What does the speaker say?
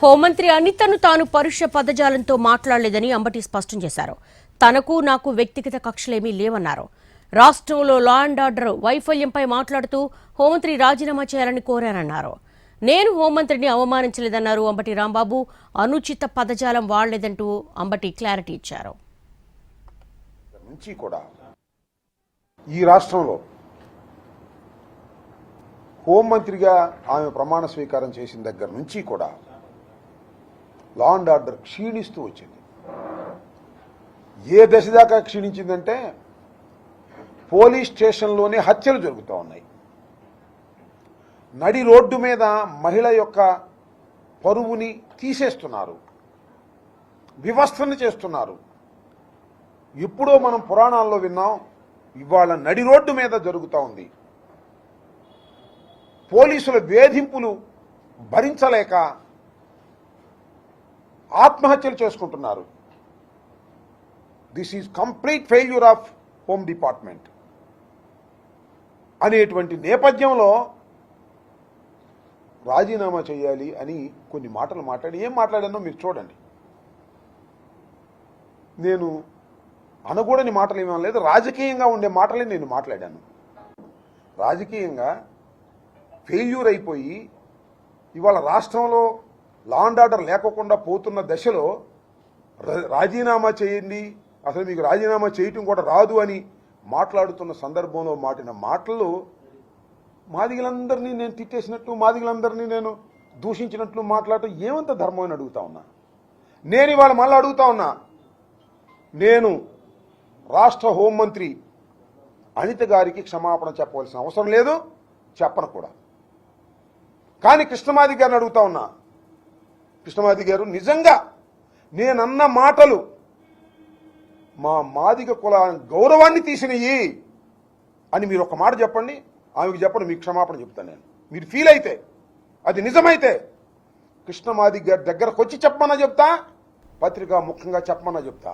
హోంమంత్రి అనితను తాను పరుష పదజాలంతో మాట్లాడలేదని అంబటి స్పష్టం చేశారు. తనకు నాకు వ్యక్తిగత కక్షలేమీ లేవన్నారు. రాష్ట్రంలో లా అండ్ ఆర్డర్ వైఫల్యంపై మాట్లాడుతూ హోంమంత్రి రాజీనామా చేయాలని కోరారన్నారు. నేను హోంమంత్రిని అవమానించలేదన్నారు అంబటి రాంబాబు. అనుచిత పదజాలం వాడలేదంటూ అంబటి క్లారిటీ ఇచ్చారు. నుంచి కూడా ఈ రాష్ట్రంలో హోంమంత్రిగా ఆమె ప్రమాణ స్వీకారం చేసిన దగ్గర నుంచి కూడా లా అండ్ ఆర్డర్ క్షీణిస్తూ వచ్చింది. ఏ దశ దాకా క్షీణించిందంటే పోలీస్ స్టేషన్లోనే హత్యలు జరుగుతూ ఉన్నాయి. నడి రోడ్డు మీద మహిళ యొక్క పరువుని తీసేస్తున్నారు, వివస్థను చేస్తున్నారు. ఎప్పుడో మనం పురాణాల్లో విన్నాం, ఇవాళ నడి రోడ్డు మీద జరుగుతూ ఉంది. పోలీసుల వేధింపులు భరించలేక ఆత్మహత్యలు చేసుకుంటున్నారు. This is complete failure of home department అనేటువంటి నేపథ్యంలో రాజీనామా చేయాలి అని కొన్ని మాటలు మాట్లాడి, ఏం మాట్లాడానో మీరు చూడండి. నేను అనకూడని మాటలు ఏమీ లేదు, రాజకీయంగా ఉండే మాటలే నేను మాట్లాడాను. రాజకీయంగా ఫెయిల్యూర్ అయిపోయి ఇవాళ రాష్ట్రంలో లా అండ్ ఆర్డర్ లేకోకుండా పోతున్న దశలో రాజీనామా చేయండి, అసలు మీకు రాజీనామా చేయటం కూడా రాదు అని మాట్లాడుతున్న సందర్భంలో మాటిన మాటలు మాదిగలందరినీ నేను తిట్టేసినట్లు, మాదిగలందరినీ నేను దూషించినట్లు మాట్లాడటం ఏమంత ధర్మం అని అడుగుతా ఉన్నా. నేను ఇవాళ మళ్ళీ అడుగుతా ఉన్నా, నేను రాష్ట్ర హోంమంత్రి అనిత గారికి క్షమాపణ చెప్పవలసిన అవసరం లేదు, చెప్పను కూడా. కానీ కృష్ణమాది గారిని అడుగుతా ఉన్నా, కృష్ణమాది గారు నిజంగా నేనన్న మాటలు మా మాదిగ కుల గౌరవాన్ని తీసినయి అని మీరు ఒక మాట చెప్పండి, ఆమెకు చెప్పండి, మీకు క్షమాపణ చెప్తాను నేను. మీరు ఫీల్ అయితే, అది నిజమైతే కృష్ణమాది గారి దగ్గరకు వచ్చి చెప్పమన్నా చెప్తా, పత్రికా ముఖ్యంగా చెప్పమన్నా చెప్తా.